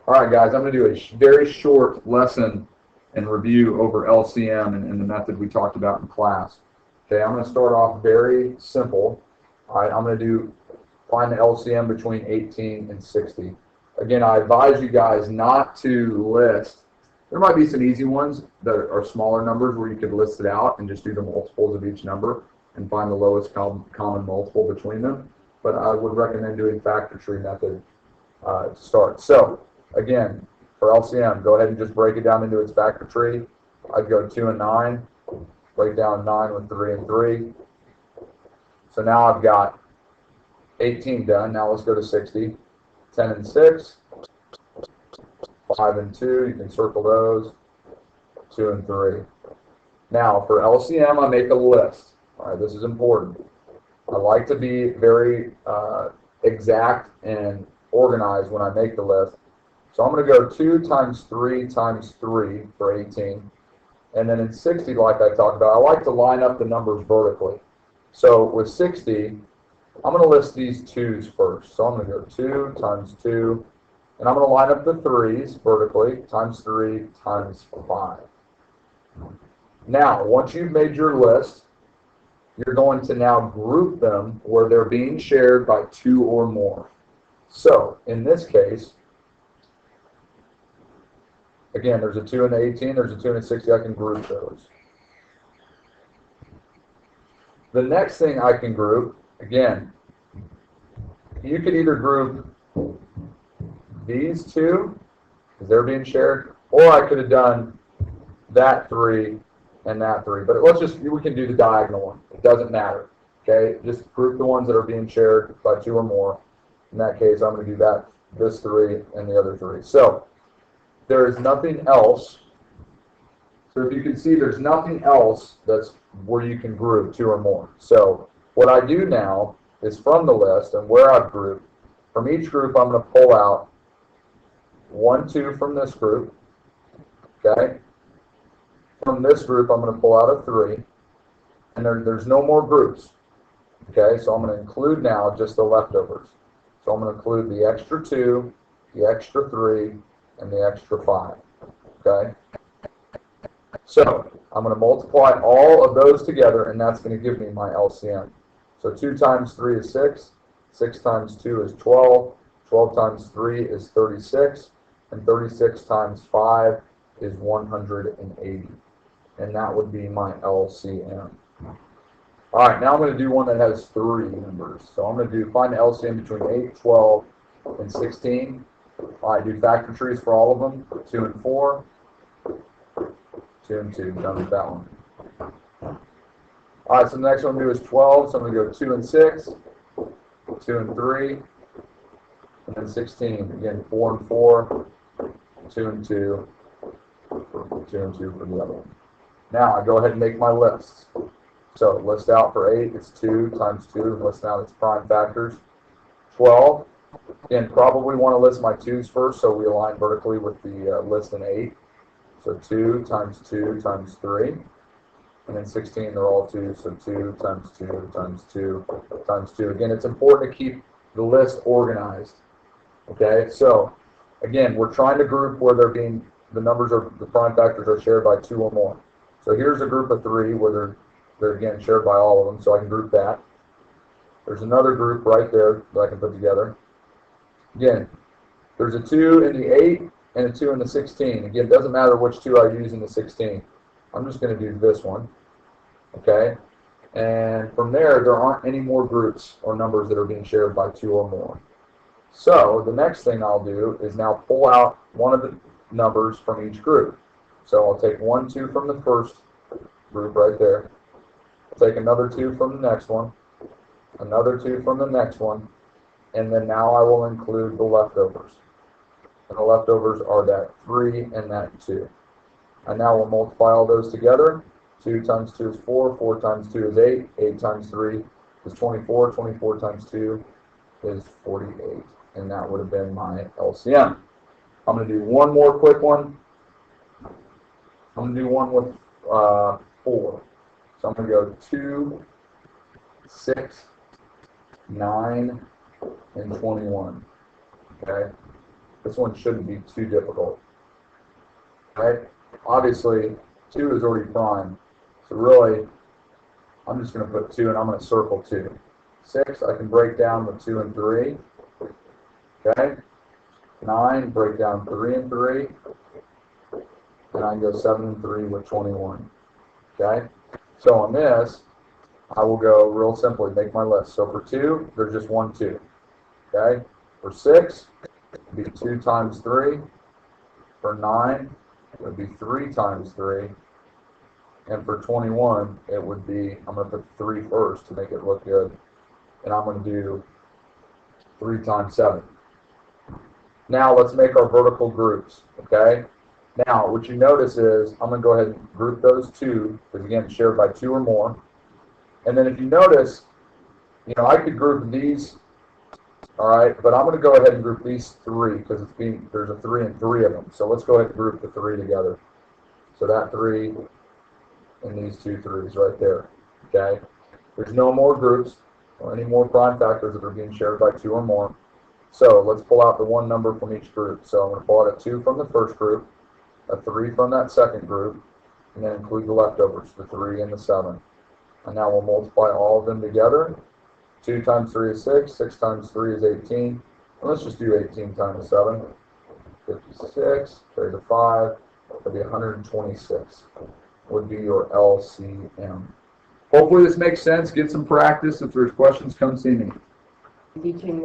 All right, guys, I'm going to do a very short lesson and review over LCM and the method we talked about in class. Okay, I'm going to start off very simple. All right, I'm going to find the LCM between 18 and 60. Again, I advise you guys not to list. There might be some easy ones that are smaller numbers where you could list it out and just do the multiples of each number and find the lowest common multiple between them. But I would recommend doing factor tree method to start. So again, for LCM, go ahead and just break it down into its factor tree. I'd go 2 and 9, break down 9 with 3 and 3. So now I've got 18 done. Now let's go to 60. 10 and 6, 5 and 2, you can circle those, 2 and 3. Now for LCM, I make a list. All right, this is important. I like to be very exact and organized when I make the list. So I'm going to go 2 times 3 times 3 for 18. And then in 60, like I talked about, I like to line up the numbers vertically. So with 60, I'm going to list these 2's first. So I'm going to go 2 times 2. And I'm going to line up the 3's vertically, times 3 times 5. Now, once you've made your list, you're going to now group them where they're being shared by 2 or more. So, in this case, again, there's a 2 in the 18, there's a 2 in the 60, I can group those. The next thing I can group, again, you could either group these 2, because they're being shared, or I could have done that 3 and that 3. But we can do the diagonal one. It doesn't matter. Okay, just group the ones that are being shared by 2 or more. In that case, I'm going to do this 3 and the other 3. So there is nothing else. So if you can see, there's nothing else that's where you can group 2 or more. So what I do now is from the list and where I've grouped, from each group I'm going to pull out 1, 2 from this group. Okay. From this group I'm going to pull out a 3. And there's no more groups. Okay, so I'm going to include now just the leftovers. So I'm going to include the extra 2, the extra 3, and the extra 5. Okay? So I'm going to multiply all of those together, and that's going to give me my LCM. So 2 times 3 is 6, 6 times 2 is 12, 12 times 3 is 36, and 36 times 5 is 180. And that would be my LCM. All right, now I'm going to do one that has 3 numbers. So I'm going to find the LCM between 8, 12, and 16. All right, do factor trees for all of them. 2 and 4, 2 and 2. Done with that one. All right, so the next one I'm going to do is 12. So I'm going to go 2 and 6, 2 and 3, and then 16. Again, 4 and 4, 2 and 2, 2 and 2 for the other one. Now I go ahead and make my lists. So list out for 8, it's 2 times 2, and list out its prime factors. 12, again, probably want to list my 2's first, so we align vertically with the list in 8. So 2 times 2 times 3. And then 16, they're all 2, so 2 times 2 times 2 times 2. Again, it's important to keep the list organized. Okay, so again, we're trying to group where the numbers are, the prime factors are shared by 2 or more. So here's a group of 3 where they're again shared by all of them, so I can group that. There's another group right there that I can put together. Again, there's a 2 in the 8 and a 2 in the 16. Again, it doesn't matter which 2 I use in the 16. I'm just going to do this one. Okay? And from there aren't any more groups or numbers that are being shared by 2 or more. So the next thing I'll do is now pull out one of the numbers from each group. So I'll take 1, 2 from the first group right there. I'll take another 2 from the next one, another 2 from the next one, and then now I will include the leftovers. And the leftovers are that 3 and that 2. And now we'll multiply all those together. 2 times 2 is 4, 4 times 2 is 8, 8 times 3 is 24, 24 times 2 is 48. And that would have been my LCM. I'm going to do one more quick one. I'm going to do one with 4. So I'm going to go 2, 6, 9, and 21. Okay. This one shouldn't be too difficult. Right? Obviously, 2 is already prime. So really, I'm just going to put 2 and I'm going to circle 2. 6, I can break down with 2 and 3. Okay? 9, break down 3 and 3. And I can go 7 and 3 with 21. Okay? So on this, I will go real simply, make my list. So for 2, there's just 1 2. Okay? For 6, it would be 2 times 3. For 9, it would be 3 times 3. And for 21, it would be, I'm going to put 3 first to make it look good. And I'm going to do 3 times 7. Now let's make our vertical groups, okay? Now, what you notice is, I'm going to go ahead and group those 2, because again, shared by 2 or more. And then if you notice, I could group these, all right, but I'm going to go ahead and group these 3, because there's a 3 and 3 of them. So let's go ahead and group the 3 together. So that 3 and these 2 3s right there, okay? There's no more groups or any more prime factors that are being shared by 2 or more. So let's pull out the one number from each group. So I'm going to pull out a 2 from the first group, a 3 from that second group, and then include the leftovers, the 3 and the 7. And now we'll multiply all of them together. 2 times 3 is 6, 6 times 3 is 18. And let's just do 18 times 7. 56, carry the 5, that'll be 126. Would be your LCM. Hopefully this makes sense. Get some practice. If there's questions, come see me. Teaching